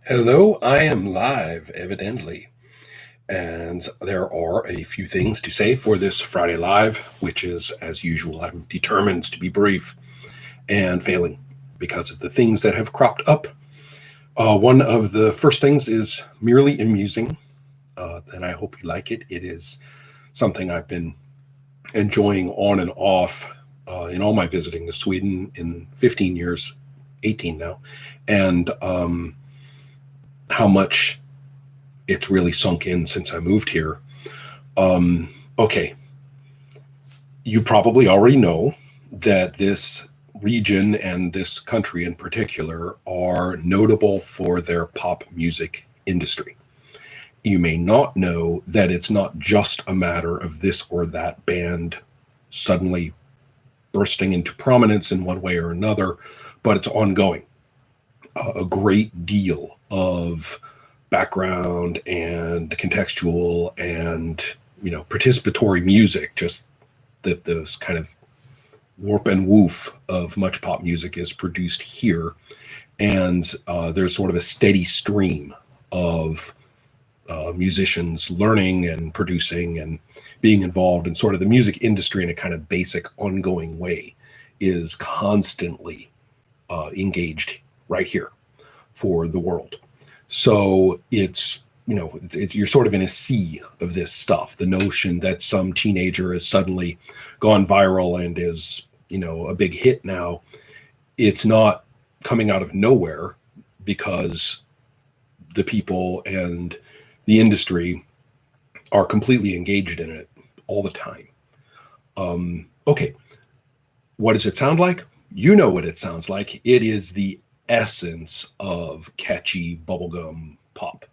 Hello, I am live, evidently. And there are a few things to say for this Friday Live, which is, as usual, I'm determined to be brief and failing because of the things that have cropped up. One of the first things is merely amusing, and I hope you like it. It is something I've been enjoying on and off in all my visiting to Sweden in 15 years, 18 now, and how much it's really sunk in since I moved here. Okay, you probably already know that this region and this country in particular are notable for their pop music industry. You may not know that it's not just a matter of this or that band suddenly bursting into prominence in one way or another, but it's ongoing. A great deal of background and contextual and participatory music, just those kind of warp and woof of much pop music is produced here, and there's sort of a steady stream of musicians learning and producing and being involved in sort of the music industry in a kind of basic ongoing way is constantly engaged right here for the world. So it's you're sort of in a sea of this stuff. The notion that some teenager has suddenly gone viral and is a big hit now, it's not coming out of nowhere because the people and the industry are completely engaged in it all the time. Okay, what does it sound like? You know what it sounds like. It is the essence of catchy bubblegum pop,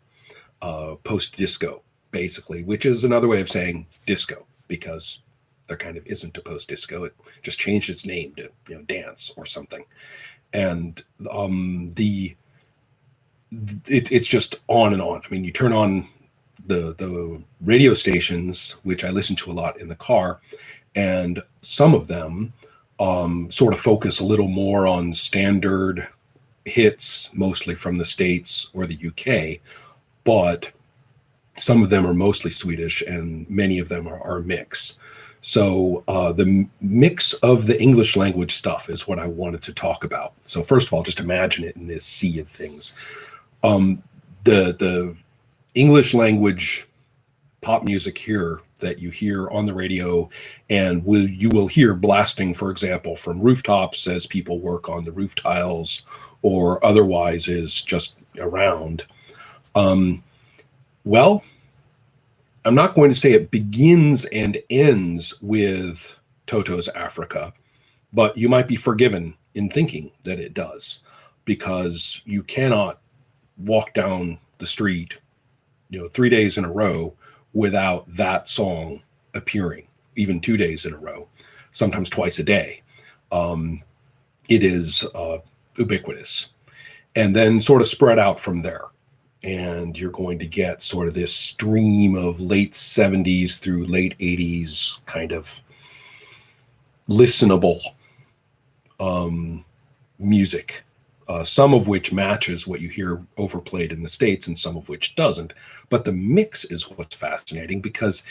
post-disco, basically, which is another way of saying disco, because there kind of isn't a post-disco. It just changed its name to dance or something. And it's just on and on. I mean, you turn on the radio stations, which I listen to a lot in the car, and some of them sort of focus a little more on standard hits, mostly from the States or the UK, but some of them are mostly Swedish and many of them are a mix. So the mix of the English language stuff is what I wanted to talk about. So first of all, just imagine it in this sea of things. The English language pop music here that you hear on the radio and you will hear blasting, for example, from rooftops as people work on the roof tiles or otherwise is just around. Well, I'm not going to say it begins and ends with Toto's Africa, but you might be forgiven in thinking that it does, because you cannot walk down the street 3 days in a row without that song appearing, even 2 days in a row, sometimes twice a day. It is ubiquitous, and then sort of spread out from there. And you're going to get sort of this stream of late 70s through late 80s kind of listenable music, some of which matches what you hear overplayed in the States and some of which doesn't. But the mix is what's fascinating because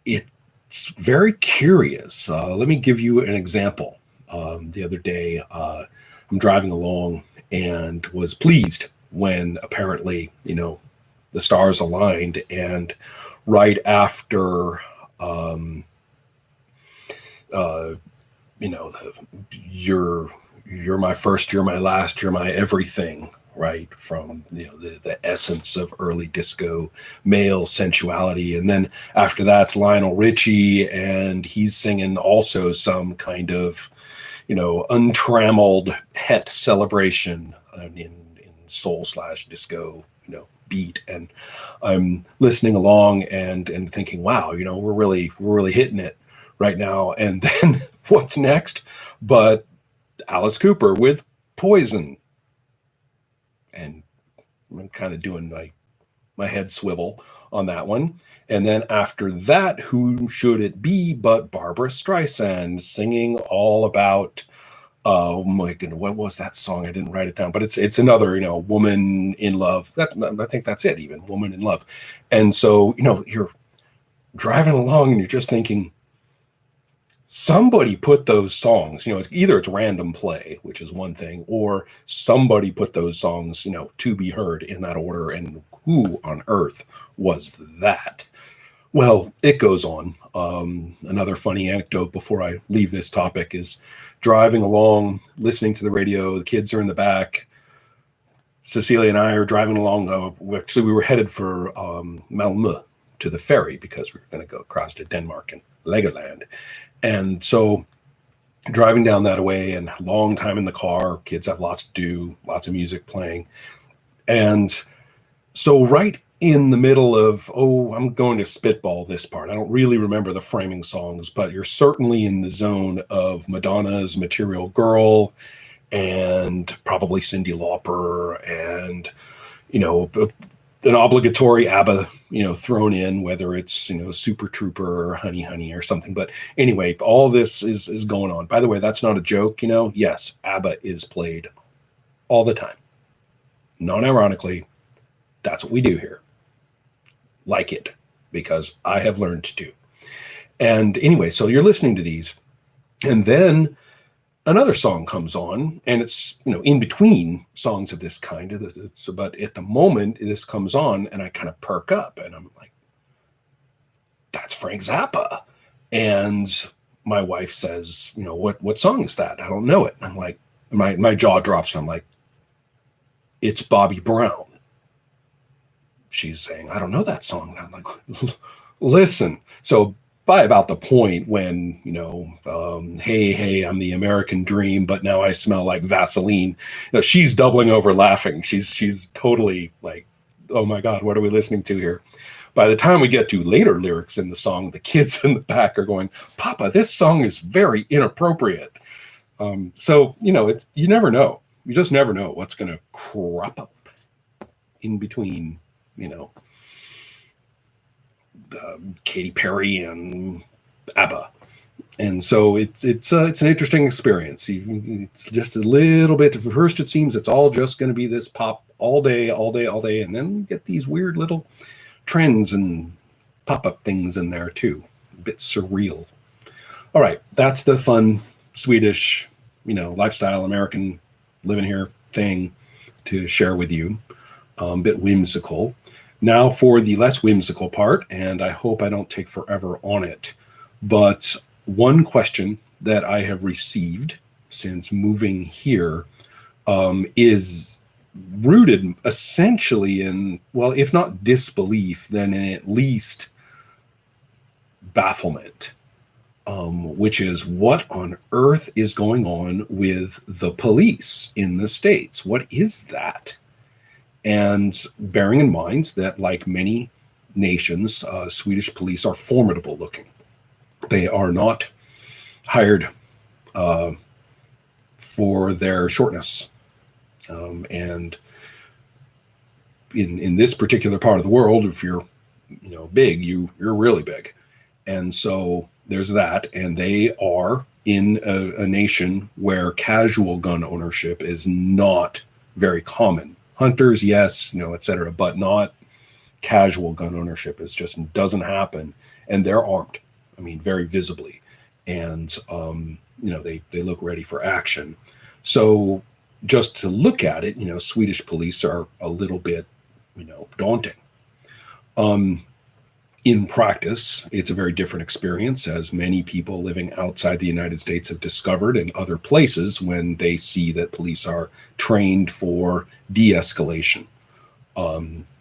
it's very curious. Let me give you an example. The other day, I'm driving along and was pleased when apparently, the stars aligned, and right after, you're my first, you're my last, you're my everything, right? From the essence of early disco male sensuality, and then after that's Lionel Richie, and he's singing also some kind of untrammeled het celebration in soul / disco beat, and I'm listening along and thinking, wow, we're really hitting it right now. And then what's next but Alice Cooper with Poison, and I'm kind of doing my head swivel on that one. And then after that, who should it be but Barbara Streisand singing all about Oh my goodness, what was that song? I didn't write it down, but it's another, woman in love. That I think that's it, even woman in love. And so, you're driving along and you're just thinking, somebody put those songs, it's random play, which is one thing, or somebody put those songs, to be heard in that order. And who on earth was that? Well, it goes on. Another funny anecdote before I leave this topic is driving along, listening to the radio. The kids are in the back. Cecilia and I are driving along. Actually, we were headed for Malmö to the ferry because we were going to go across to Denmark and Legoland. And so driving down that way and long time in the car, kids have lots to do, lots of music playing. And so right in the middle of, I'm going to spitball this part. I don't really remember the framing songs, but you're certainly in the zone of Madonna's Material Girl and probably Cyndi Lauper and, an obligatory ABBA, thrown in, whether it's, Super Trooper or Honey Honey or something. But anyway, all this is going on. By the way, that's not a joke, Yes, ABBA is played all the time. Non-ironically, that's what we do here. Like it, because I have learned to do. And anyway, so you're listening to these, and then another song comes on, and it's, in between songs of this kind. But at the moment this comes on, and I kind of perk up, and I'm like, that's Frank Zappa. And my wife says, what song is that? I don't know it. And I'm like, my jaw drops, and I'm like, it's Bobby Brown. She's saying, I don't know that song. And I'm like, listen. So by about the point when, hey, I'm the American dream, but now I smell like Vaseline, she's doubling over laughing. She's totally like, oh my God, what are we listening to here? By the time we get to later lyrics in the song, the kids in the back are going, Papa, this song is very inappropriate. So, you never know. You just never know what's going to crop up in between, Katy Perry and ABBA. And so it's an interesting experience. It's just a little bit. At first, it seems it's all just going to be this pop all day, and then you get these weird little trends and pop-up things in there too. A bit surreal. All right, that's the fun Swedish, lifestyle American living here thing to share with you. A bit whimsical. Now for the less whimsical part, and I hope I don't take forever on it, but one question that I have received since moving here is rooted essentially in, well, if not disbelief, then in at least bafflement, which is what on earth is going on with the police in the States? What is that? And bearing in mind that, like many nations, Swedish police are formidable looking. They are not hired for their shortness. And in this particular part of the world, if you're big, you're really big. And so there's that. And they are in a nation where casual gun ownership is not very common. Hunters, yes, et cetera, but not casual gun ownership. It just doesn't happen. And they're armed, very visibly. And, they look ready for action. So just to look at it, Swedish police are a little bit, daunting. In practice, it's a very different experience, as many people living outside the United States have discovered in other places when they see that police are trained for de-escalation,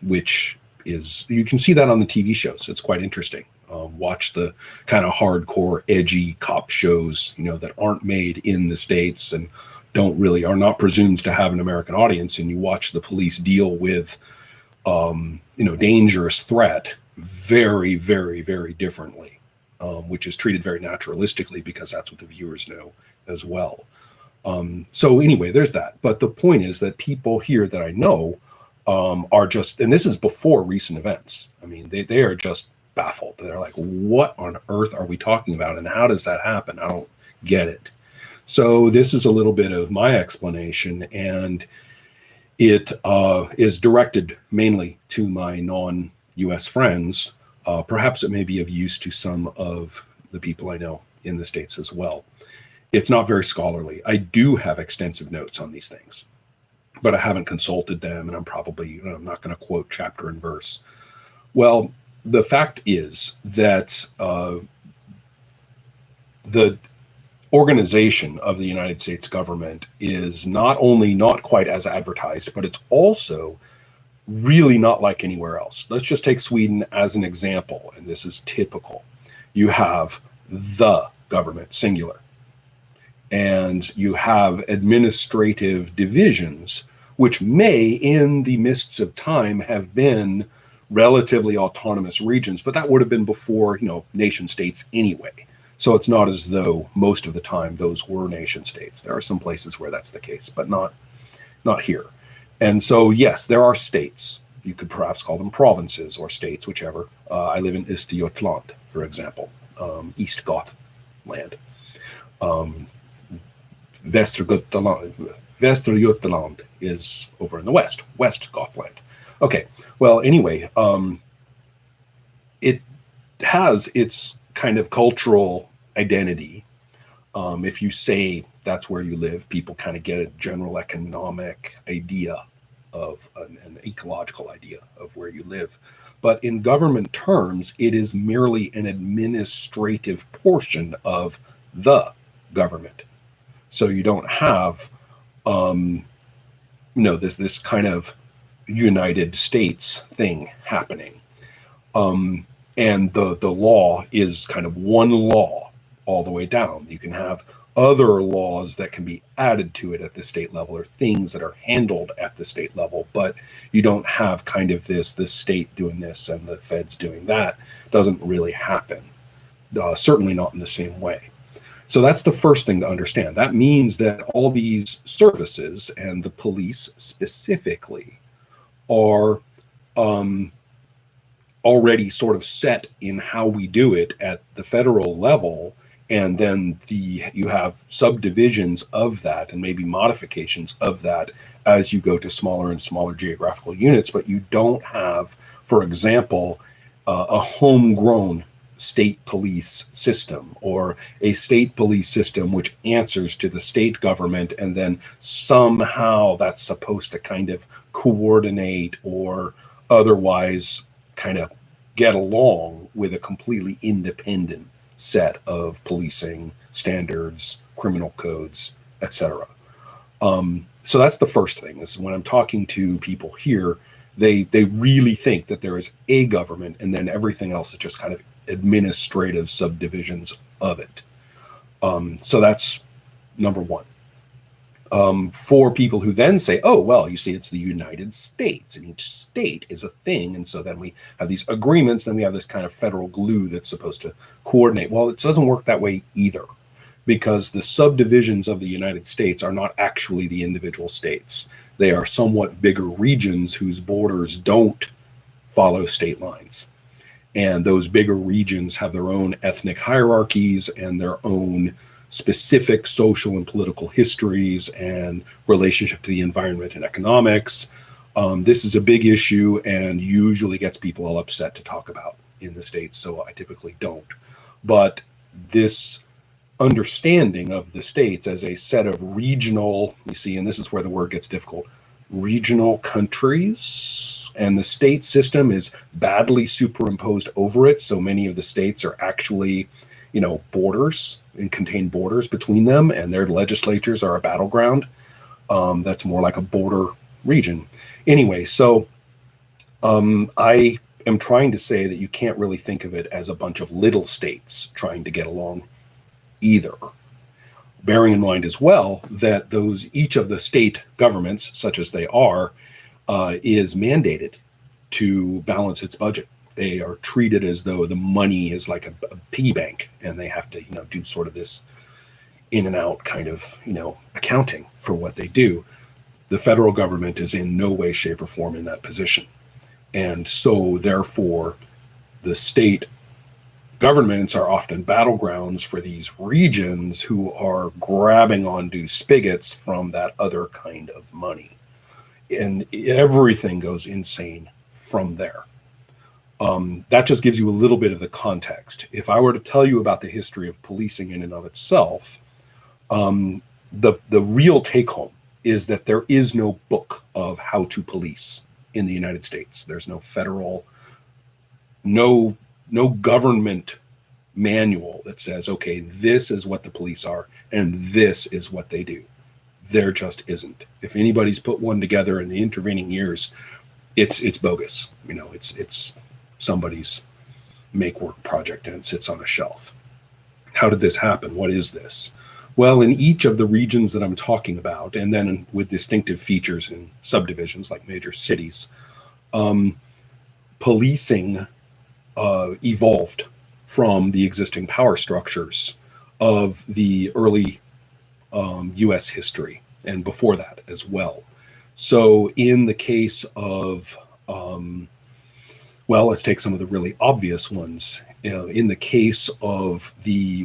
which is, you can see that on the TV shows. It's quite interesting. Watch the kind of hardcore, edgy cop shows, that aren't made in the States and are not presumed to have an American audience. And you watch the police deal with, dangerous threat very, very, very differently, which is treated very naturalistically because that's what the viewers know as well. So anyway, there's that. But the point is that people here that I know are just, and this is before recent events. They are just baffled. They're like, what on earth are we talking about? And how does that happen? I don't get it. So this is a little bit of my explanation, and it is directed mainly to my non-US friends. Perhaps it may be of use to some of the people I know in the States as well. It's not very scholarly. I do have extensive notes on these things, but I haven't consulted them, and I'm not going to quote chapter and verse. Well, the fact is that the organization of the United States government is not only not quite as advertised, but it's also really not like anywhere else. Let's just take Sweden as an example, and this is typical. You have the government, singular, and you have administrative divisions, which may, in the mists of time, have been relatively autonomous regions, but that would have been before, nation states anyway. So it's not as though most of the time those were nation states. There are some places where that's the case, but not here. And so, yes, there are states. You could perhaps call them provinces or states, whichever. I live in Östergötland, for example, East Gothland. Västergötland is over in the west, West Gothland. Okay, well, anyway, it has its kind of cultural identity. If you say that's where you live, people kind of get a general economic idea of an ecological idea of where you live. But in government terms, it is merely an administrative portion of the government. So you don't have, this kind of United States thing happening. And the law is kind of one law all the way down. You can have other laws that can be added to it at the state level, or things that are handled at the state level, but you don't have kind of this state doing this and the feds doing that. It doesn't really happen, certainly not in the same way. So that's the first thing to understand. That means that all these services, and the police specifically, are already sort of set in how we do it at the federal level, and then you have subdivisions of that and maybe modifications of that as you go to smaller and smaller geographical units. But you don't have, for example, a homegrown state police system, or a state police system which answers to the state government, and then somehow that's supposed to kind of coordinate or otherwise kind of get along with a completely independent set of policing standards, criminal codes, etc. So that's the first thing. Is when I'm talking to people here, they really think that there is a government, and then everything else is just kind of administrative subdivisions of it. So that's number one. For people who then say, oh, well, you see, it's the United States, and each state is a thing. And so then we have these agreements, then we have this kind of federal glue that's supposed to coordinate. Well, it doesn't work that way either, because the subdivisions of the United States are not actually the individual states. They are somewhat bigger regions whose borders don't follow state lines. And those bigger regions have their own ethnic hierarchies and their own specific social and political histories and relationship to the environment and economics. This is a big issue and usually gets people all upset to talk about in the States, so I typically don't. But this understanding of the states as a set of regional, you see, and this is where the word gets difficult, regional countries, and the state system is badly superimposed over it. So many of the states are actually, borders and contain borders between them, and their legislatures are a battleground. That's more like a border region. Anyway, so I am trying to say that you can't really think of it as a bunch of little states trying to get along either. Bearing in mind as well that each of the state governments, such as they are, is mandated to balance its budget. They are treated as though the money is like a piggy bank, and they have to, do sort of this in and out kind of, accounting for what they do. The federal government is in no way, shape, or form in that position. And so therefore, the state governments are often battlegrounds for these regions who are grabbing onto spigots from that other kind of money. And everything goes insane from there. That just gives you a little bit of the context. If I were to tell you about the history of policing in and of itself, the real take home is that there is no book of how to police in the United States. There's no federal, no government manual that says, okay, this is what the police are and this is what they do. There just isn't. If anybody's put one together in the intervening years, it's bogus. You know, it's somebody's make work project and it sits on a shelf. How did this happen? What is this? Well, in each of the regions that I'm talking about, and then with distinctive features in subdivisions like major cities, policing evolved from the existing power structures of the early U.S. history and before that as well. So in the case of, well, let's take some of the really obvious ones. In the case of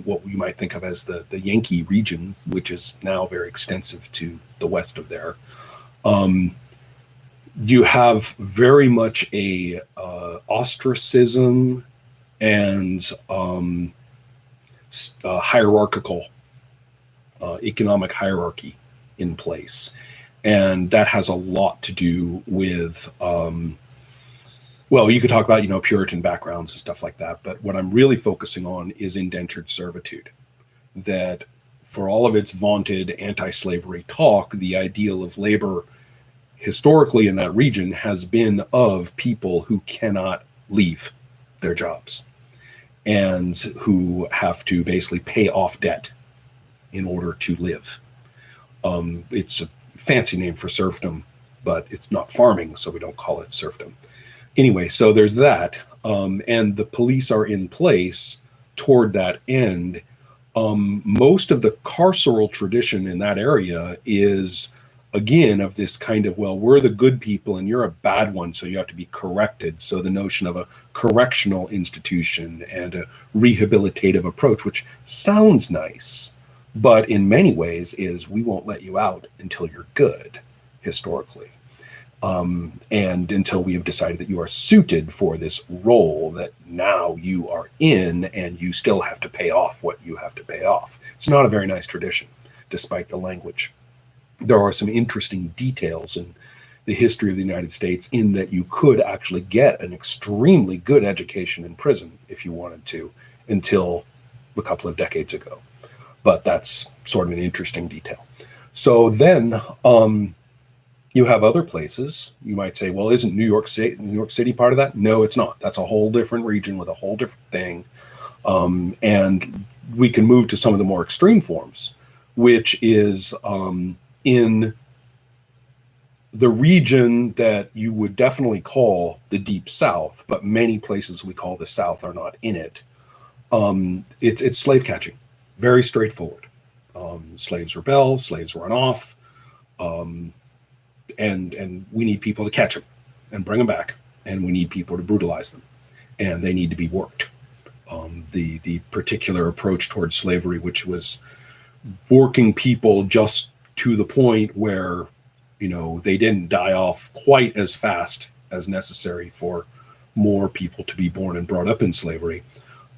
what we might think of as the Yankee region, which is now very extensive to the west of there, you have very much a ostracism and hierarchical economic hierarchy in place. And that has a lot to do with, well, you could talk about, Puritan backgrounds and stuff like that. But what I'm really focusing on is indentured servitude. That for all of its vaunted anti-slavery talk, the ideal of labor historically in that region has been of people who cannot leave their jobs and who have to basically pay off debt in order to live. It's a fancy name for serfdom, but it's not farming, so we don't call it serfdom. Anyway, so there's that, and the police are in place toward that end. Most of the carceral tradition in that area is, again, of this kind of, well, we're the good people and you're a bad one, so you have to be corrected. So the notion of a correctional institution and a rehabilitative approach, which sounds nice, but in many ways is we won't let you out until you're good, historically. And until we have decided that you are suited for this role that now you are in, and you still have to pay off what you have to pay off. It's not a very nice tradition, despite the language. There are some interesting details in the history of the United States in that you could actually get an extremely good education in prison if you wanted to, until a couple of decades ago. But that's sort of an interesting detail. So then, you have other places. You might say, well, isn't New York City part of that? No, it's not. That's a whole different region with a whole different thing. And we can move to some of the more extreme forms, which is in the region that you would definitely call the Deep South, but many places we call the South are not in it. It's slave catching, very straightforward. Slaves rebel, slaves run off. And we need people to catch them and bring them back, and we need people to brutalize them, and they need to be worked. The particular approach towards slavery, which was working people just to the point where, they didn't die off quite as fast as necessary for more people to be born and brought up in slavery.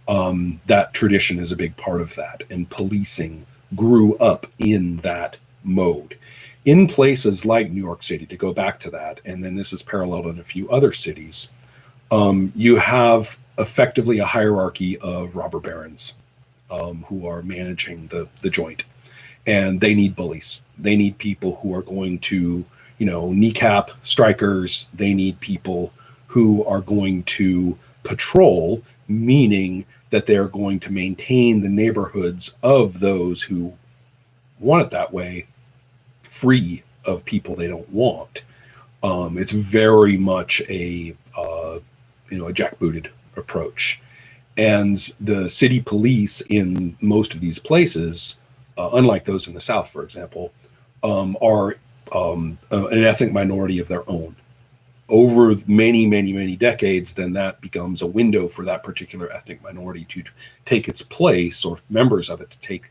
That tradition is a big part of that, and policing grew up in that mode. In places like New York City, to go back to that, and then this is paralleled in a few other cities, you have effectively a hierarchy of robber barons who are managing the joint. And they need bullies. They need people who are going to, kneecap strikers. They need people who are going to patrol, meaning that they're going to maintain the neighborhoods of those who want it that way, free of people they don't want. It's very much a jackbooted approach. And the city police in most of these places, unlike those in the South, for example, are an ethnic minority of their own. over many, many, many decades, then that becomes a window for that particular ethnic minority to take its place, or members of it to take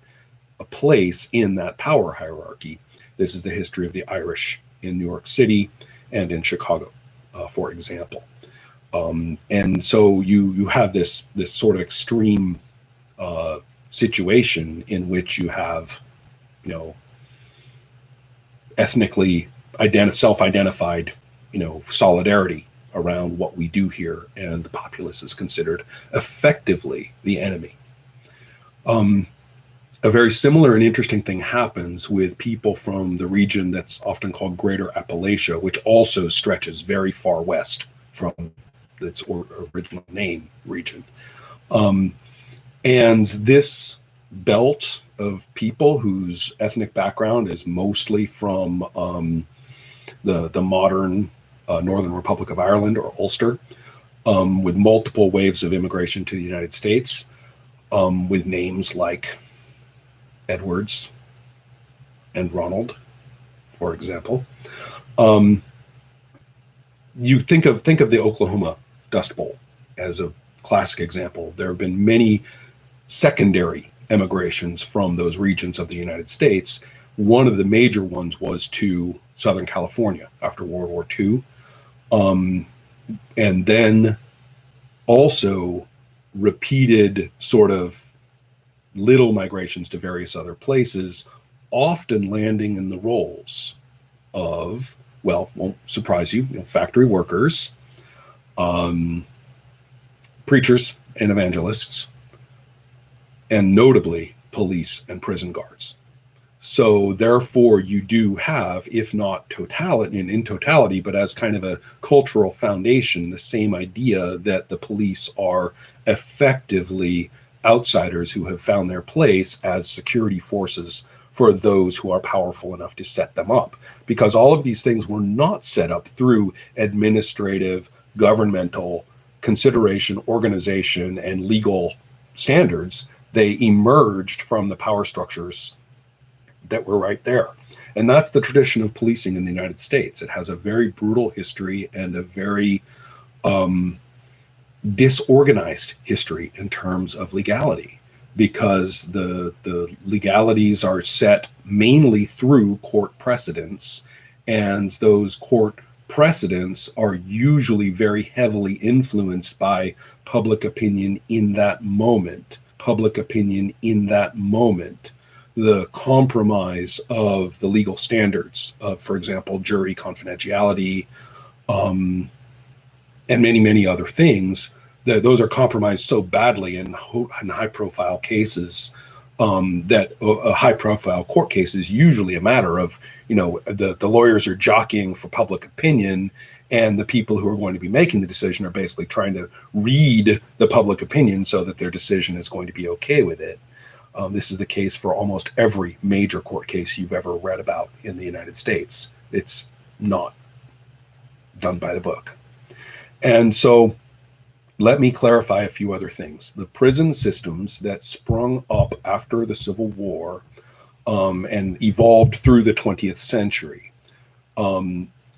a place in that power hierarchy. This is the history of the Irish in New York City and in Chicago, for example. And so you have this sort of extreme situation in which you have, ethnically self-identified, solidarity around what we do here, and the populace is considered effectively the enemy. A very similar and interesting thing happens with people from the region that's often called Greater Appalachia, which also stretches very far west from its original name region. And this belt of people whose ethnic background is mostly from the modern Northern Republic of Ireland, or Ulster, with multiple waves of immigration to the United States, with names like Edwards and Ronald, for example. You think of the Oklahoma Dust Bowl as a classic example. There have been many secondary emigrations from those regions of the United States. One of the major ones was to Southern California after World War II. And then also repeated sort of little migrations to various other places, often landing in the roles of, well, won't surprise you, factory workers, preachers and evangelists, and notably police and prison guards. So therefore you do have, if not in totality, but as kind of a cultural foundation, the same idea that the police are effectively outsiders who have found their place as security forces for those who are powerful enough to set them up. Because all of these things were not set up through administrative, governmental consideration, organization, and legal standards. They emerged from the power structures that were right there. And that's the tradition of policing in the United States. It has a very brutal history and a very disorganized history in terms of legality, because the legalities are set mainly through court precedents, and those court precedents are usually very heavily influenced by public opinion in that moment. The compromise of the legal standards of, for example, jury confidentiality, and many, many other things, that those are compromised so badly in high-profile cases, that a high-profile court case is usually a matter of, the lawyers are jockeying for public opinion, and the people who are going to be making the decision are basically trying to read the public opinion so that their decision is going to be okay with it. This is the case for almost every major court case you've ever read about in the United States. It's not done by the book. And so let me clarify a few other things. The prison systems that sprung up after the Civil War and evolved through the 20th century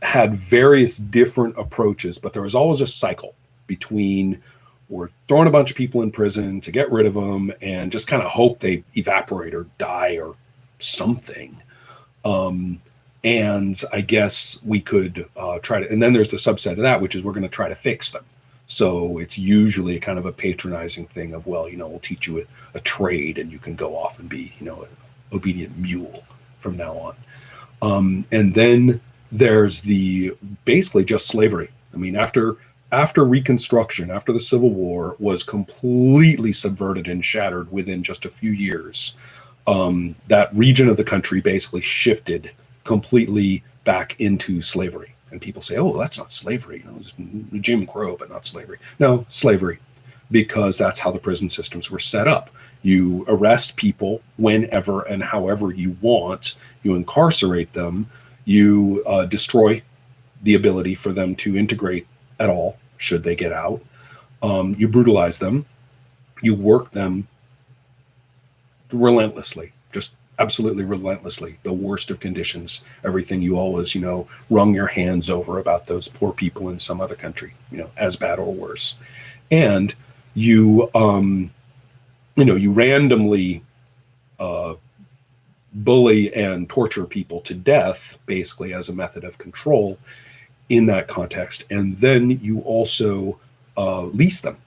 had various different approaches, but there was always a cycle between, we're throwing a bunch of people in prison to get rid of them and just kind of hope they evaporate or die or something. And I guess we could try to, and then there's the subset of that, which is we're going to try to fix them. So it's usually kind of a patronizing thing of, well, we'll teach you a trade and you can go off and be, an obedient mule from now on. And then there's basically just slavery. I mean, after Reconstruction, after the Civil War was completely subverted and shattered within just a few years, that region of the country basically shifted completely back into slavery. And people say, oh, that's not slavery. It's Jim Crow, but not slavery. No, slavery, because that's how the prison systems were set up. You arrest people whenever and however you want. You incarcerate them. You destroy the ability for them to integrate at all, should they get out. You brutalize them. You work them relentlessly, just absolutely relentlessly, the worst of conditions, everything you always, wrung your hands over about those poor people in some other country, as bad or worse. And you, you randomly bully and torture people to death, basically as a method of control in that context. And then you also lease them.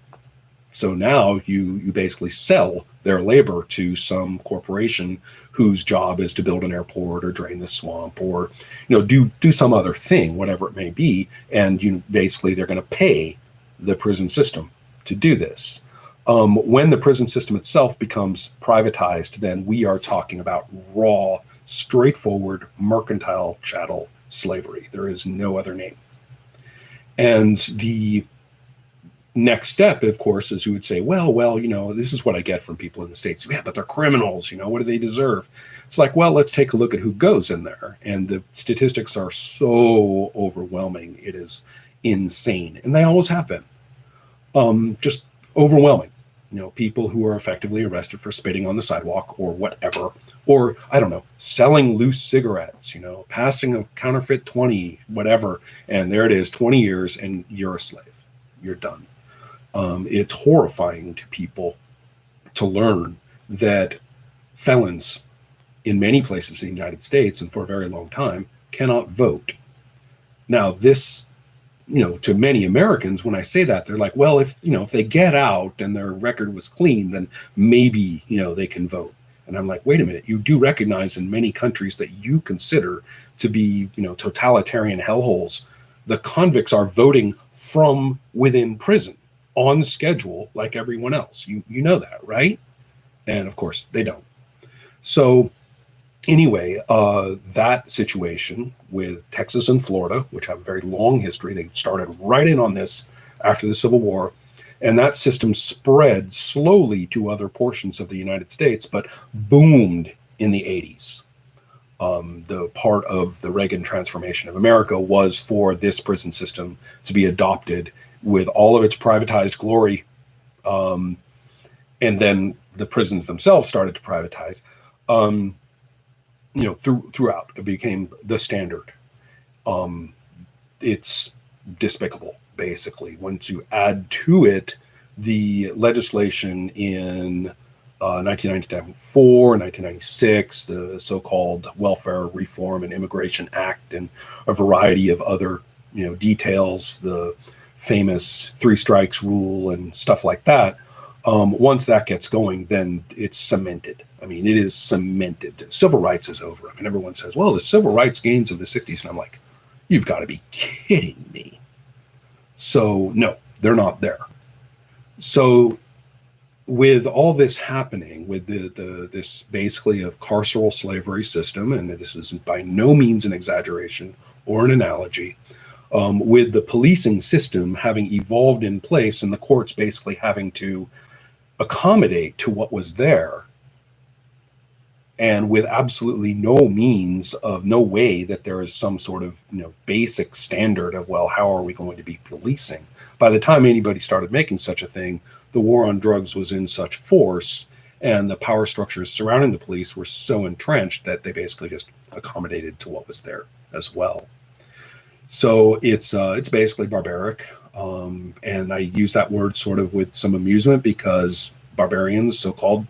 So now you basically sell their labor to some corporation whose job is to build an airport or drain the swamp or do some other thing, whatever it may be, and basically they're going to pay the prison system to do this. When the prison system itself becomes privatized, then we are talking about raw, straightforward, mercantile chattel slavery. There is no other name. And the next step, of course, is you would say, well, this is what I get from people in the States. Yeah, but they're criminals. What do they deserve? It's like, well, let's take a look at who goes in there. And the statistics are so overwhelming. It is insane. And they always have been. Just overwhelming. People who are effectively arrested for spitting on the sidewalk or whatever, or I don't know, selling loose cigarettes, passing a counterfeit 20, whatever. And there it is, 20 years and you're a slave. You're done. It's horrifying to people to learn that felons in many places in the United States and for a very long time cannot vote. Now, this, to many Americans, when I say that, they're like, well, if they get out and their record was clean, then maybe, they can vote. And I'm like, wait a minute, you do recognize in many countries that you consider to be, totalitarian hellholes, the convicts are voting from within prison on schedule like everyone else. You know that, right? And of course they don't. So anyway, that situation with Texas and Florida, which have a very long history, they started right in on this after the Civil War. And that system spread slowly to other portions of the United States, but boomed in the 80s. The part of the Reagan transformation of America was for this prison system to be adopted with all of its privatized glory. And then the prisons themselves started to privatize. Throughout, it became the standard. It's despicable, basically. Once you add to it the legislation in 1994, 1996, the so-called Welfare Reform and Immigration Act, and a variety of other, details, the famous three strikes rule and stuff like that. Once that gets going, then it's cemented. I mean, it is cemented. Civil rights is over. I mean, everyone says, well, the civil rights gains of the 60s. And I'm like, you've got to be kidding me. So, no, they're not there. So with all this happening, with this basically a carceral slavery system, and this is by no means an exaggeration or an analogy, with the policing system having evolved in place and the courts basically having to accommodate to what was there, and with absolutely no way that there is some sort of basic standard of, well, how are we going to be policing? By the time anybody started making such a thing, the war on drugs was in such force, and the power structures surrounding the police were so entrenched that they basically just accommodated to what was there as well. So it's basically barbaric, and I use that word sort of with some amusement because barbarians, so-called,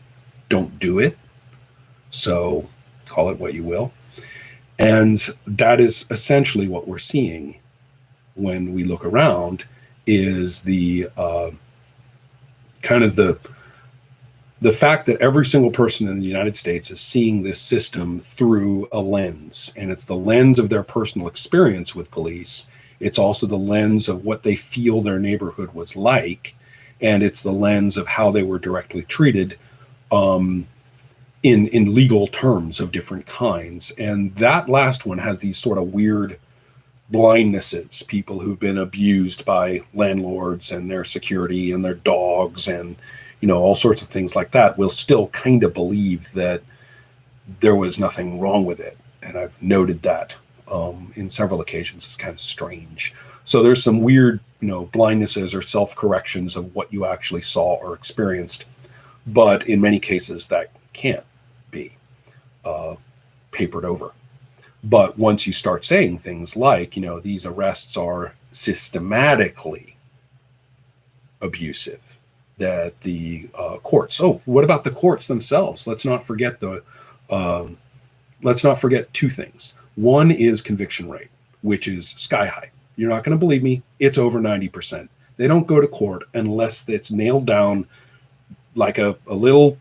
don't do it. So call it what you will. And that is essentially what we're seeing when we look around, is the kind of the fact that every single person in the United States is seeing this system through a lens, and it's the lens of their personal experience with police. It's also the lens of what they feel their neighborhood was like, and it's the lens of how they were directly treated in legal terms of different kinds. And that last one has these sort of weird blindnesses, people who've been abused by landlords and their security and their dogs and all sorts of things like that, will still kind of believe that there was nothing wrong with it. And I've noted that in several occasions. It's kind of strange. So there's some weird, blindnesses or self-corrections of what you actually saw or experienced. But in many cases, that can't be. papered over. But once you start saying things like, these arrests are systematically abusive, that the courts. Oh, what about the courts themselves? Let's not forget two things. One is conviction rate, which is sky high. You're not going to believe me. It's over 90%. They don't go to court unless it's nailed down like a little,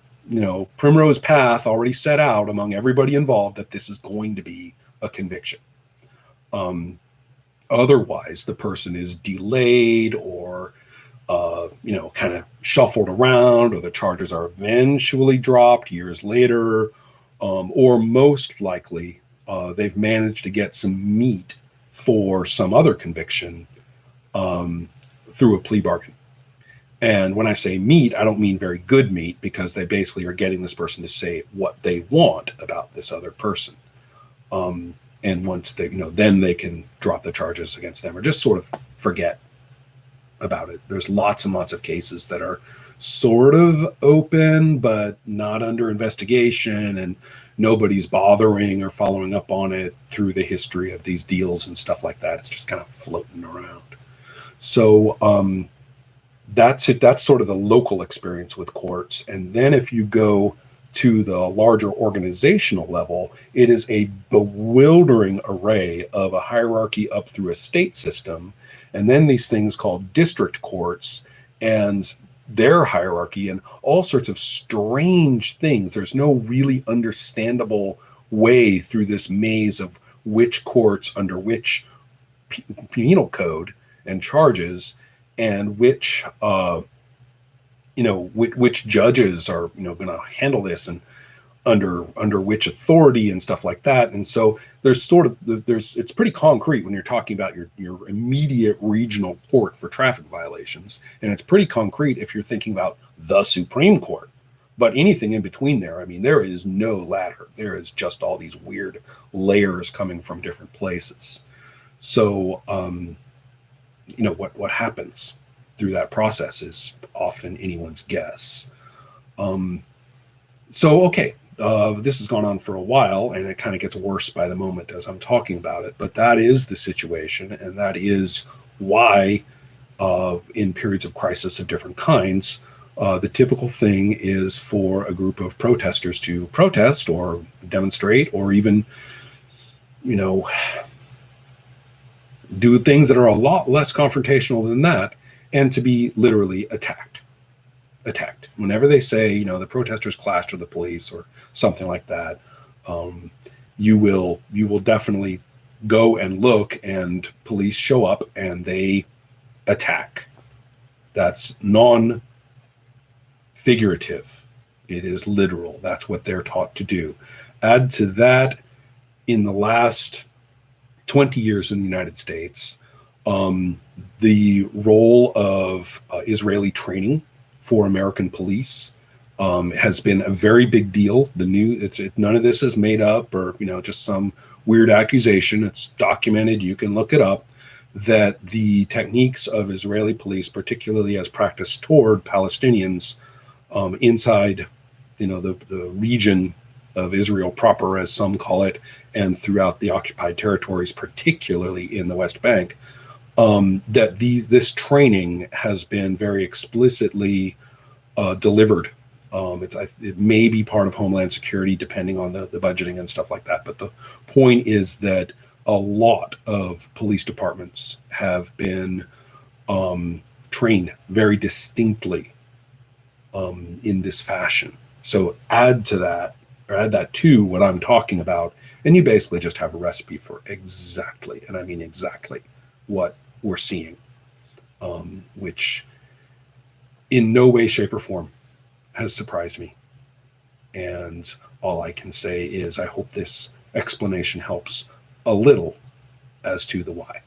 primrose path already set out among everybody involved that this is going to be a conviction. Otherwise, the person is delayed or kind of shuffled around, or the charges are eventually dropped years later, or most likely they've managed to get some meat for some other conviction through a plea bargain. And when I say meat, I don't mean very good meat, because they basically are getting this person to say what they want about this other person. And once they, then they can drop the charges against them or just sort of forget about it. There's lots and lots of cases that are sort of open, but not under investigation, and nobody's bothering or following up on it through the history of these deals and stuff like that. It's just kind of floating around. So that's it. That's sort of the local experience with courts. And then if you go to the larger organizational level, it is a bewildering array of a hierarchy up through a state system, and then these things called district courts and their hierarchy and all sorts of strange things. There's no really understandable way through this maze of which courts under which penal code and charges, and which which judges are going to handle this and under which authority and stuff like that. And so it's pretty concrete when you're talking about your immediate regional court for traffic violations, and it's pretty concrete if you're thinking about the Supreme Court. But anything in between there, there is no ladder. There is just all these weird layers coming from different places. So what happens through that process is often anyone's guess. This has gone on for a while, and it kind of gets worse by the moment as I'm talking about it. But that is the situation, and that is why in periods of crisis of different kinds, the typical thing is for a group of protesters to protest or demonstrate or even, do things that are a lot less confrontational than that, and to be literally attacked. Whenever they say, the protesters clashed with the police or something like that, you will definitely go and look, and police show up and they attack. That's non-figurative. It is literal. That's what they're taught to do. Add to that, in the last 20 years in the United States, the role of Israeli training for American police has been a very big deal. None of this is made up or just some weird accusation. It's documented. You can look it up. That the techniques of Israeli police, particularly as practiced toward Palestinians inside, the region of Israel proper, as some call it, and throughout the occupied territories, particularly in the West Bank, that this training has been very explicitly delivered. It may be part of Homeland Security, depending on the budgeting and stuff like that. But the point is that a lot of police departments have been trained very distinctly in this fashion. So add that to what I'm talking about, and you basically just have a recipe for exactly, and I mean exactly, what we're seeing, which in no way, shape, or form has surprised me. And all I can say is I hope this explanation helps a little as to the why.